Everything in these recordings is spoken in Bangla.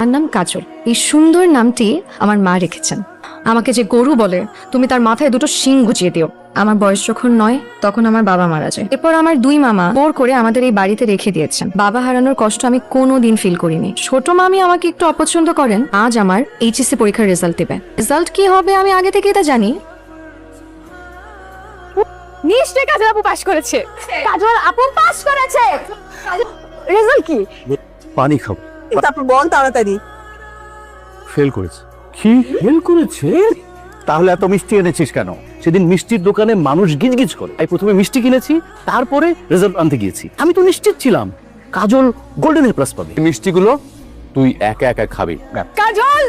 আর নাম কাজল। এই সুন্দর নামটি আমার মা রেখেছেন। আমাকে যে গরু বলে, তুমি তার মাথায় দুটো শিং গুছিয়ে দিও। আমার বয়স যখন 9 তখন আমার বাবা মারা যায়। এরপর আমার 2 মামা জোর করে আমাদের এই বাড়িতে রেখে দিয়েছেন। বাবা হারানোর কষ্ট আমি কোনোদিন ফিল করিনি। ছোট মামি আমাকে একটু অপছন্দ করেন। আজ আমার এইচএসসি পরীক্ষার রেজাল্ট দেবে। রেজাল্ট কি হবে আমি আগে থেকেই তা জানি। নিশ্চয়ই কাজল আপু পাস করেছে। কাজল আপু পাস করেছে। রেজাল্ট কি? পানি খাবো। তারপর বল তাড়াতাড়ি। ফেল করেছে। কি ফেল করেছে? তাহলে এত মিষ্টি এনেছিস কেন? সেদিন মিষ্টির দোকানে মানুষ গিজগিজ করে, আমি প্রথমে মিষ্টি কিনেছি, তারপরে রেজাল্ট আনতে গিয়েছি। আমি তো নিশ্চিত ছিলাম কাজল গোল্ডেন প্লাস পাবে। এই মিষ্টিগুলো তুই একা একা খাবি। কাজল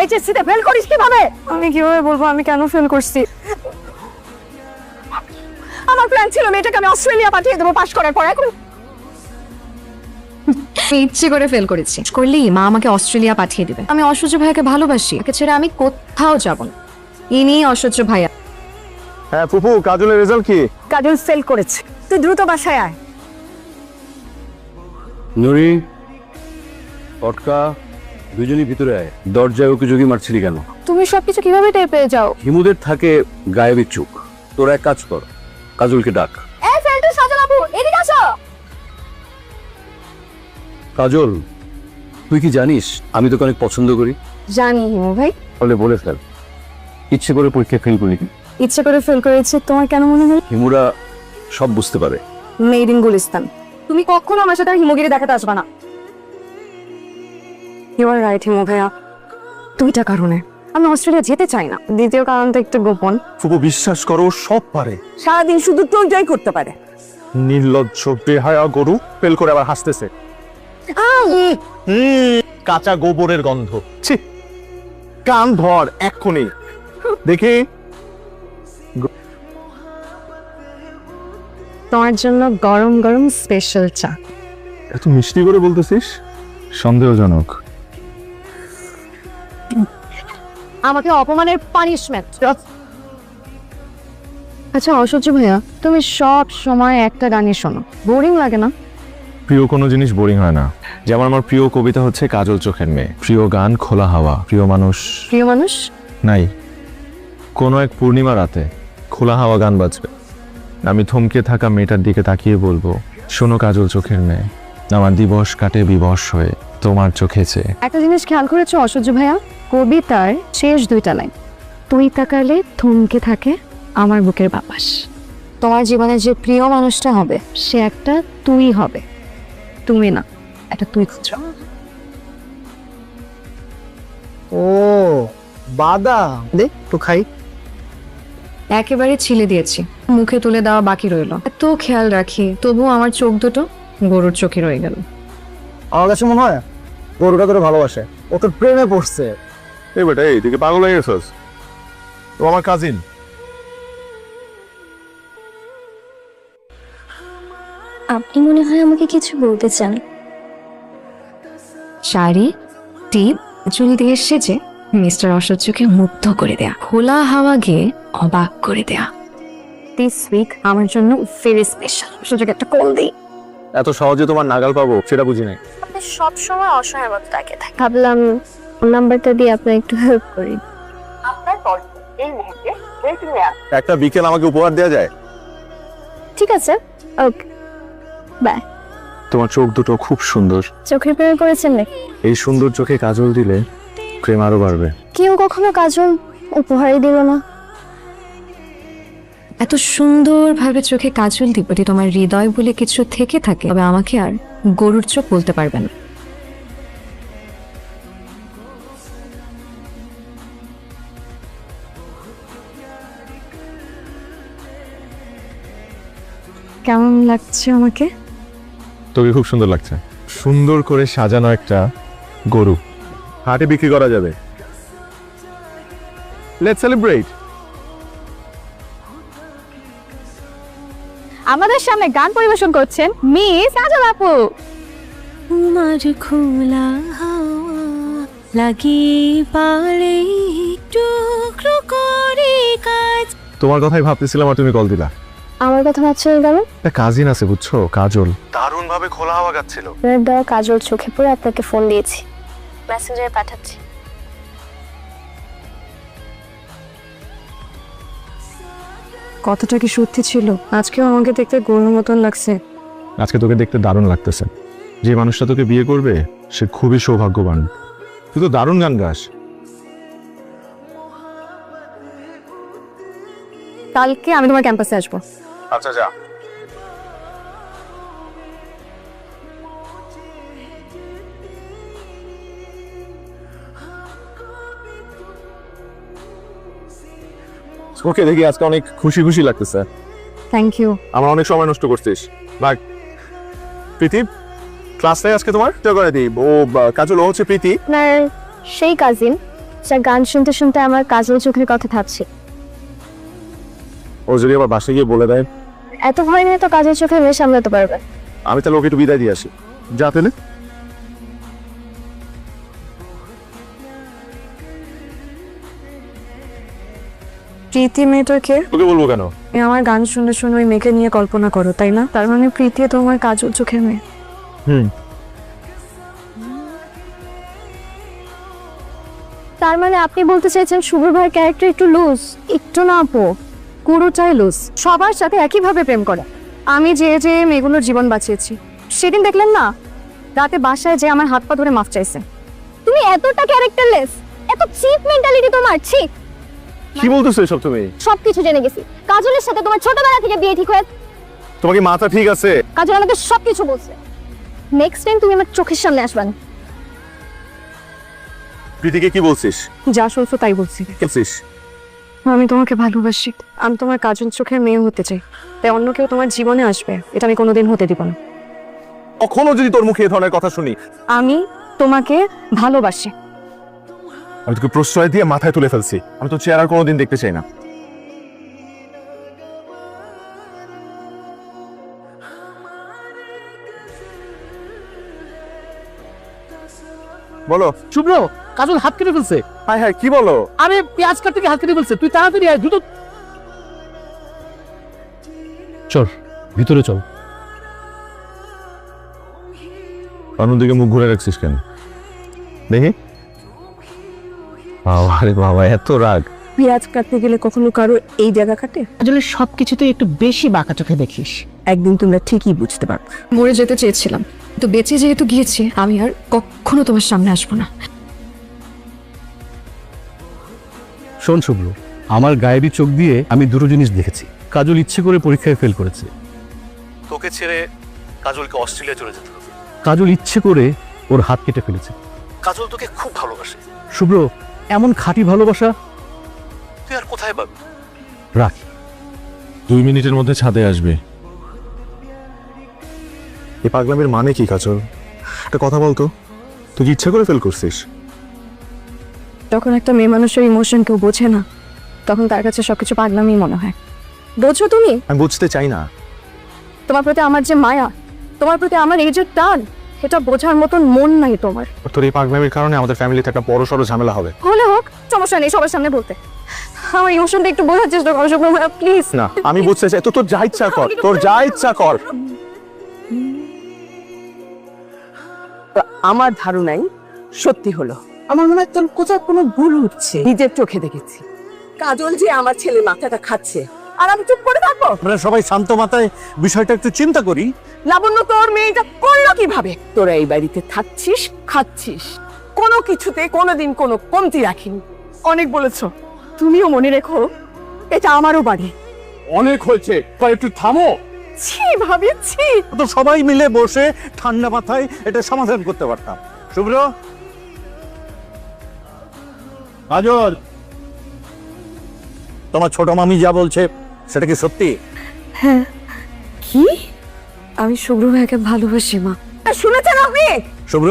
এইচএসসি তে ফেল করিস কিভাবে? আমি কিভাবে বলবো আমি কেন ফেল করছি? আমার প্ল্যান ছিল মেয়েটাকে আমি অস্ট্রেলিয়া পাঠিয়ে দেবো পাস করার পর। এখন আমি ইচ্ছে করে ফেল করেছি। করলেই মা আমাকে অস্ট্রেলিয়া পাঠিয়ে দিবে। আমি অসহ্য ভাইয়াকে ভালোবাসি। একে ছেড়ে আমি কোথাও যাব না। ইনি অসহ্য ভাইয়া। হ্যাঁ ফুপু, কাজলের রেজাল্ট কি? কাজল ফেল করেছে। তুই দ্রুত বাসায় আয়। নুরি, পটকা, দুজনই ভিতরে আয়। দরজায় ওকে যোগী মারছিলি কেন? তুমি সবকিছু কিভাবে টের পেয়ে যাও? হিমুদের থাকে গায়েবের চোখ। তোরা এক কাজ কর, কাজলকে ডাক। এই ফেলটু কাজল আপু এদিকে আসো। কাজল, তুই কি জানিস আমি তোকে অনেক পছন্দ করি? জানি হিমু ভাই। তাহলে বলে ফেল, ইচ্ছে করে পরীক্ষা ফেল করি। ইচ্ছে করে ফেল করেছে তোমার কেন মনে হয়? হিমুরা সব বুঝতে পারে। Made in Gulistan. তুমি কখনো আমার সাথে আর হিমুগিরি দেখাতে আসবে না। ইউ আর রাইট হিমু ভাইয়া। দুইটা কারণে আমি অস্ট্রেলিয়া যেতে চাই না। দ্বিতীয় কারণটা একটু গোপন। ফুপু বিশ্বাস করো, সব পারে। সারাদিন শুধু টইটাই করতে পারে। নির্লজ্জ বেহায়া গরু ফেল করে আবার হাসতেছে। কাঁচা গোবরের গন্ধ। ছি, কান ধর এক্ষুনি দেখি। তোমার জন্য গরম গরম স্পেশাল চা। এত মিষ্টি করে বলতেছিস, সন্দেহজনক। আমাকে অপমানের পানিশমেন্ট। আচ্ছা অসহ্য ভাইয়া, তুমি সব সময় একটা গানই শোনো, বোরিং লাগে না? প্রিয় কোনো জিনিস বোরিং হয় না। যেমন আমার প্রিয় কবিতা হচ্ছে কাজল চোখের মেয়ে, প্রিয় গান খোলা হাওয়া, প্রিয় মানুষ প্রিয় মানুষ নাই। কোনো এক পূর্ণিমা রাতে খোলা হাওয়া গান বাজবে, আমি থমকে থাকা মেয়েটার দিকে তাকিয়ে বলবো, শোনো কাজল চোখের মেয়ে, আমার দিবস কাটে বিবশ হয়ে তোমার চোখে চেয়ে। একটা জিনিস খেয়াল করেছো অসহ্য ভাইয়া? কবিতার শেষ 2টা লাইন, তুই তাকালে থমকে থাকে আমার বুকের বাতাস। তোমার জীবনে যে প্রিয় মানুষটা হবে সে একটা তুই হবে, তুমি না, একটা তুই খুঁজো। ও বাদাম দে তো খাই। একেবারে ছিলে দিয়েছি, মুখে তুলে দেওয়া বাকি রইল। এত খেয়াল রাখি তবুও আমার চোখ দুটো গরুর চোখে রয়ে গেল। আমার কাছে মনে হয় গরুটা তোরে ভালোবাসে, ও তোর প্রেমে পড়ছে। এই বেটা, এই দিকে পাগল হয়ে গেছস? ও আমার কাজিন। আপনি মনে হয় আমাকে কিছু বলতে চান। শাড়ি, টিপ, চুল দিয়ে সেজে মিস্টার অসহ্যকে মুগ্ধ করে দেয়া, খোলা হাওয়া গিয়ে অবাক করে দেয়া। দিস উইক আমার জন্য ভেরি স্পেশাল। অসহ্যকে একটা কল দিই। এত সহজে তোমার নাগাল পাবো সেটা বুঝি নাই। আপনি সবসময় অসহায় মতো তাকিয়ে থাকেন। ভাবলাম নাম্বারটা দিয়ে আপনার একটু হেল্প করি। একটা বিকেল আমাকে উপহার দেওয়া যায়? ঠিক আছে, ওকে বাই। তোমার চোখ দুটো খুব সুন্দর। চোখের প্রেমে পড়েছেন নাকি? এই সুন্দর চোখে কাজল দিলে প্রেম আরো বাড়বে। কেউ কখনো কাজল উপহারই দিল না। এত সুন্দরভাবে চোখে কাজল দিব, যদি তোমার হৃদয় বলে কিছু থেকে থাকে তবে আমাকে আর গরুর চোখ বলতে পারবে না। কেমন লাগছে আমাকে? তোকে খুব সুন্দর লাগছে। সুন্দর করে সাজানো একটা গরু হাটে বিক্রি করা যাবে। Let's celebrate. আমাদের সামনে গান পরিবেশন করছেন মিস কাজল আপু। তোমার খোলা হাওয়া লাগিয়ে পারে টুকরো করে কাজ। তোমার কথাই ভাবতেছিলাম আর তুমি কল দিলা। আমার কথা ভাবছো কেন? একটা কাজিন আছে বুঝছো, কাজল, দারুণ ভাবে খোলা হাওয়া খাচ্ছিল। আপনার দেওয়া কাজল চোখে পড়ে আপনাকে ফোন দিয়েছি, মেসেঞ্জারে পাঠাচ্ছি। কতটা কি সত্যি ছিল? আজকেও আমাকে দেখতে গরুর মতন লাগছে। আজকে তোকে দেখতে দারুণ লাগতেছে। যে মানুষটা তোকে বিয়ে করবে সে খুবই সৌভাগ্যবান। তুই তো দারুণ গান গাস। কালকে আমি তোমার ক্যাম্পাসে আসবো। আচ্ছা যা। ওকে দেখি আজকে অনেক খুশি খুশি লাগতেছে। Thank you. আমার অনেক সময় নষ্ট করছিস। ভাগ প্রীতি, ক্লাসে আজকে তোমার তো করে দিই। ও কাজল, ও হচ্ছে প্রীতি। আপনার সেই কাজিন যা গান শুনতে শুনতে আমার কাজল চোখের কথা ভাবছে। ও যদি আবার বাসায় গিয়ে বলে দেয়? এত ভয় নিয়ে তো কাজল চোখের মেয়ে সামলাতে পারবে। আমি তাহলে ওকে একটু বিদায় দিয়ে আসি। যা তাহলে। প্রীতি মেয়েটাকে তোকে বলবো কেন? আমার গান শুনে শুনে ওই মেয়েকে নিয়ে কল্পনা করো, তাই না? তার মানে প্রীতি তোমার কাজল চোখের মেয়ে। হুম। তার মানে আপনি বলতে চাইছেন শুভ্র ভাইয়ের ক্যারেক্টার একটু লুজ? একটু না আপু, পুরোটাই লুজ। সবার সাথে একইভাবে প্রেম করে। আমি যে যে মেয়েগুলোর জীবন বাঁচিয়েছি, সেদিন দেখলেন না রাতে বাসায় যে আমার হাত পা ধরে মাফ চাইছে। তুমি এতটা ক্যারেক্টারলেস, এত চিপ মেন্টালিটি তোমার। ছি, কি বলতেছো এসব তুমি? সবকিছু জেনে গেছি। কাজলের সাথে তোমার ছোটবেলা থেকে বিয়ে ঠিক হয়ে, তোমার কি মাথা ঠিক আছে? কাজল আমাকে সবকিছু বলছে। নেক্সট টাইম তুমি আমার চোখের সামনে আসবা না। প্রীতিকে কি বলছিস? যা শুনছো তাই বলছি। বলছিস? আমি তোমাকে ভালোবাসি, আমি তোমার কাজল চোখের মেয়ে হতে চাই, তাই অন্য কেউ তোমার জীবনে আসবে এটা আমি কোনোদিন হতে দিব না। কখনো যদি তোর মুখে এই ধরনের কথা শুনি, আমি তোমাকে ভালোবাসি। আমি তোকে প্রশ্রয় দিয়ে মাথায় তুলে ফেলছি। আমি তো চেহারা কোনোদিন দেখতে চাই না। বলো। শুভ্র, কাজল হাত কেটে ফেলছে। হ্যাঁ হ্যাঁ, কি বলো? আরে পেঁয়াজ কাটতে গিয়ে হাত কেটে ফেলছে। তুই তাড়াতাড়ি আয়, দ্রুত চল, ভিতরে চল। অন্যদিকে মুখ ঘুরে রাখছিস কেন? দেখি। আরে বাবা, এত রাগ! পেঁয়াজ কাটতে গেলে কখনো কারো এই জায়গা কাটে? আসলে সবকিছুতে একটু বেশি বাঁকা চোখে দেখিস। একদিন তোমরা ঠিকই বুঝতে পারবে। মরে যেতে চেয়েছিলাম, তো বেঁচে যেহেতু গিয়েছি, আমি আর কখনো তোমার সামনে আসবো না। শোন শুভ্র, আমার গায়েবী চোখ দিয়ে আমি দুটো জিনিস দেখেছি। কাজল ইচ্ছে করে পরীক্ষায় ফেল করেছে। তোকে ছেড়ে কাজলকে অস্ট্রেলিয়া চলে যেতে হবে। কাজল ইচ্ছে করে ওর হাত কেটে ফেলেছে। কাজল তোকে খুব ভালোবাসে। শুভ্র, এমন খাঁটি ভালোবাসা তুই আর কোথায় পাবি? রাখ। 2 মিনিটের মধ্যে ছাদে আসবে। এই পাগলামের মানে কি কাজল? একটা কথা বলতো, তুই কি ইচ্ছা করে ফেল করছিস? যখন একটা মেয়ে মানুষের ইমোশন কেউ বোঝে না, তখন তার কাছে সবকিছু পাগলামই মনে হয়। বোঝো তুমি? আমি বুঝতে চাই না। তোমার প্রতি আমার যে মায়া, তোমার প্রতি আমার এই যে টান, এটা বোঝার মতন মন নাই তোমার। তোর এই পাগলামির কারণে আমাদের ফ্যামিলিতে একটা বড় সড়ো ঝামেলা হবে। হলে হোক, সমস্যা নেই, সবার সামনে বলতে। আমার ইমোশনটা একটু বোঝার চেষ্টা করো শুভ্র ভাইয়া, প্লিজ। না, আমি বুঝতে চাই। তোর যা ইচ্ছা কর, তোর যা ইচ্ছা কর। আমার ধারণাই সত্যি হলো। আমার মনে হয় তোর কোথাও কোনো ভুল হচ্ছে। নিজের চোখে দেখেছি কাজল যে আমার ছেলের মাথাটা খাচ্ছে, আর আমি চুপ করে থাকবো? আমরা সবাই শান্ত মাথায় বিষয়টা একটু চিন্তা করি। লাবণ্য, তোর মেয়েটা করলো কিভাবে? তোরা এই বাড়িতে থাকছিস, খাচ্ছিস, কোনো কিছুতে কোনোদিন কোনো কমতি রাখিনি। অনেক বলেছো, তুমিও মনে রেখো এটা আমারও বাড়ি। অনেক হয়েছে, একটু থামো। ছি ভাবি, ছি। তো সবাই মিলে বসে ঠান্ডা মাথায় এটা সমাধান করতে পারতাম। শুভ্র, কাজল, তোমার ছোট মামি যা বলছে সেটা কি সত্যি? হ্যাঁ। কি? আমি শুভ্র ভাইকে ভালোবাসি মা। শুনেছেন আপনি? শুভ্র,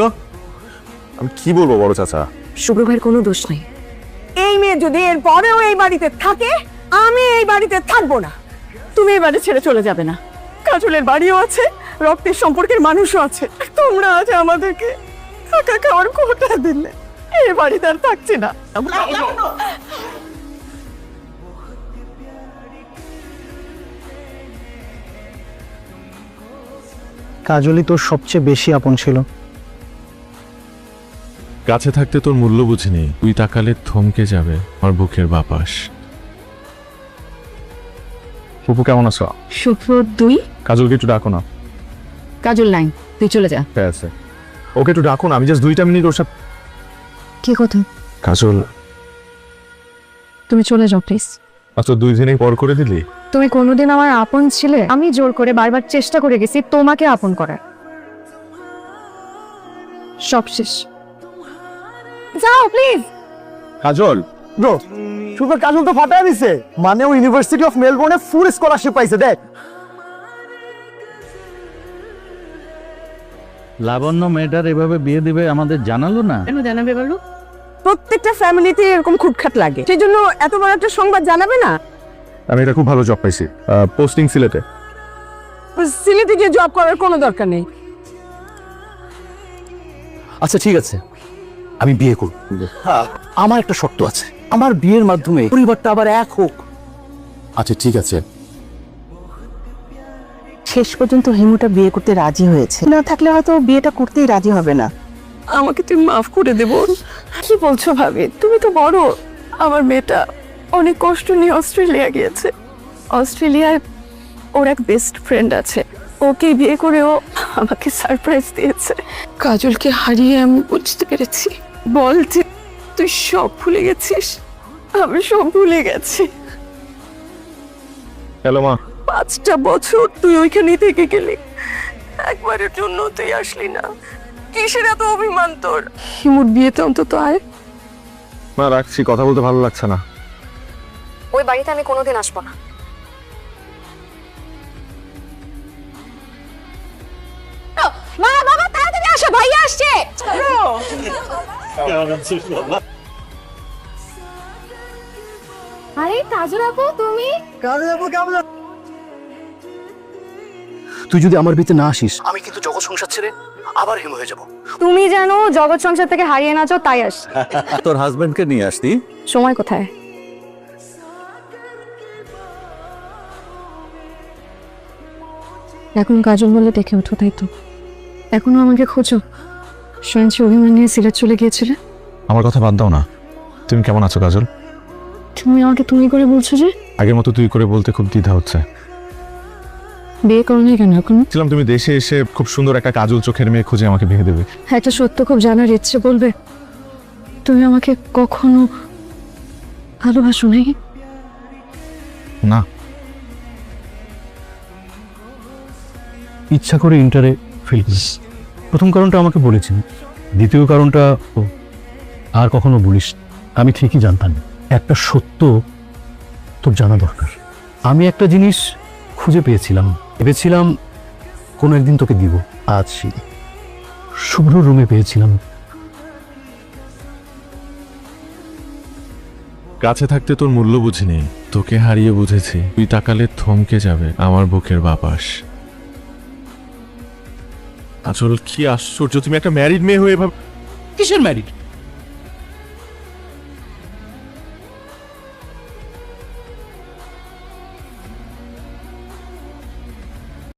আমি কি বলবো বড় চাচা? শুভ্র ভাইয়ের কোনো দোষ নেই। এই মেয়ে যদি এর পরেও এই বাড়িতে থাকে, আমি এই বাড়িতে থাকবো না। তুমি এই বাড়ি ছেড়ে চলে যাবে না। কাজলের বাড়িও আছে, রক্তের সম্পর্কের মানুষও আছে। তোমরা আজ আমাদেরকে থাকা খাওয়ার কোটা দিলে, এই বাড়িতে আর থাকছি না। কাজলই তোর সবচেয়ে বেশি আপন ছিল। কাছে থাকতে তোর মূল্য বুঝিনি, তুই তাকালে থমকে যাবে আমার বুকের বাপাস। ফুপু কেমন আছো? শুভ 2 কাজলকে একটু ডাকো না। কাজল নাই, তুই চলে যা। ঠিক আছে, ওকে একটু ডাকো না, আমি জাস্ট 2টা মিনিট ওর সাথে। কি কথা? কাজল, তুমি চলে যাও প্লিজ। আচ্ছা 2 দিনেই পর করে দিলি? তুমি কোনোদিন আমার আপন ছিলে? আমি জোর করে বারবার চেষ্টা করে গেছি তোমাকে আপন করার। সব শেষ, যাও প্লিজ। কাজল, ব্রো শুভ কাজল তো ফাটায় দিছে, মানে ও ইউনিভার্সিটি অফ মেলবোর্নে ফুল স্কলারশিপ পাইছে। দেখ লাবণ্য মেয়েটার এভাবে বিয়ে দিবে আমাদের জানালো না। কেন জানাবে বলো? প্রত্যেকটা ফ্যামিলিতে এরকম খুটখাট লাগে, সেই জন্য এত বড় একটা সংবাদ জানাবে না? আমি এটা খুব ভালো জব পাইছি, পোস্টিং সিলেটে। সিলেটে গিয়ে জব করার কোনো দরকার নেই। আচ্ছা ঠিক আছে, আমি বিয়ে করব। আমার একটা শর্ত আছে, আমার বিয়ের মাধ্যমে পরিবারটা আবার এক হোক। আচ্ছা ঠিক আছে। শেষ পর্যন্ত হিমুটা বিয়ে করতে রাজি হয়েছে, না থাকলে হয়তো বিয়েটা করতেই রাজি হবে না। আমাকে তুমি মাফ করে দেবো। কি বলছো ভাবি, তুমি তো বড়। আমার মেয়েটা অনেক কষ্ট নিয়ে অস্ট্রেলিয়া গিয়েছে। অস্ট্রেলিয়ায় ওর এক বেস্ট ফ্রেন্ড আছে, ওকে বিয়ে করে ও আমাকে সারপ্রাইজ দিয়েছে। কাজলকে হারিয়ে আমি বুঝতে পেরেছি। বল যে তুই সব ভুলে গেছিস। আমি সব ভুলে গেছি। হ্যালো মা। 5টা বছর তুই ওইখানেই থেকে গেলি, একবারের জন্য তুই আসলি না। কিসের এত অভিমান তোর? হিমুর বিয়েতে অন্তত আয়। মা রাখছি, কথা বলতে ভালো লাগছে না। ওই বাড়িতে আমি কোনোদিন আসবো না। মা বাবা তাড়াতাড়ি আসো, ভাইয়া আসছে। আরে কাজল আপু তুমি? তুই যদি আমার বিয়েতে না আসিস, আমি কিন্তু জগৎ সংসার ছেড়ে আবার হিম হয়ে যাব। তুমি জানো জগৎ সংসার থেকে হারিয়ে নাচো, তাই আস। তোর হাজবেন্ডকে নিয়ে আসতি। সময় কোথায়? এখন কাজল বলে দেখে ওঠো, তাই তো? এখনো আমাকে খোঁজো? শুনেছি অভিমান নিয়ে সিলেট চলে গিয়েছিলে। আমার কথা বাদ দাও না, তুমি কেমন আছো কাজল? তুমি আমাকে তুমি করে বলছো যে? আগের মতো তুই করে বলতে খুব দ্বিধা হচ্ছে। বিয়ে করো না কেন এখন? ছিলাম তুমি দেশে এসে খুব সুন্দর একটা কাজল চোখের মেয়ে খুঁজে আমাকে বিয়ে দেবে। একটা সত্য খুব জানার ইচ্ছে, বলবে? তুমি আমাকে কখনো ভালোবাসো নাই? না, ইচ্ছা করে ইন্টারে ফেল করিস। প্রথম কারণটা আমাকে বলেছেন, দ্বিতীয় কারণটা আর কখনো বলিস। আমি ঠিকই জানতাম একটা সত্য তোর জানা দরকার। আমি একটা জিনিস খুঁজে পেয়েছিলাম, ভেবেছিলাম কোনো একদিন তোকে দিব। আজ সেই শুভ্র রুমে পেয়েছিলাম। কাছে থাকতে তোর মূল্য বুঝিনি, তোকে হারিয়ে বুঝেছি। তুই তাকালে থমকে যাবে আমার বুকের বাপাস। কাজল কি আশ্চর্য, তুমি একটা ম্যারিড মেয়ে হয়ে কিসের ম্যারিড?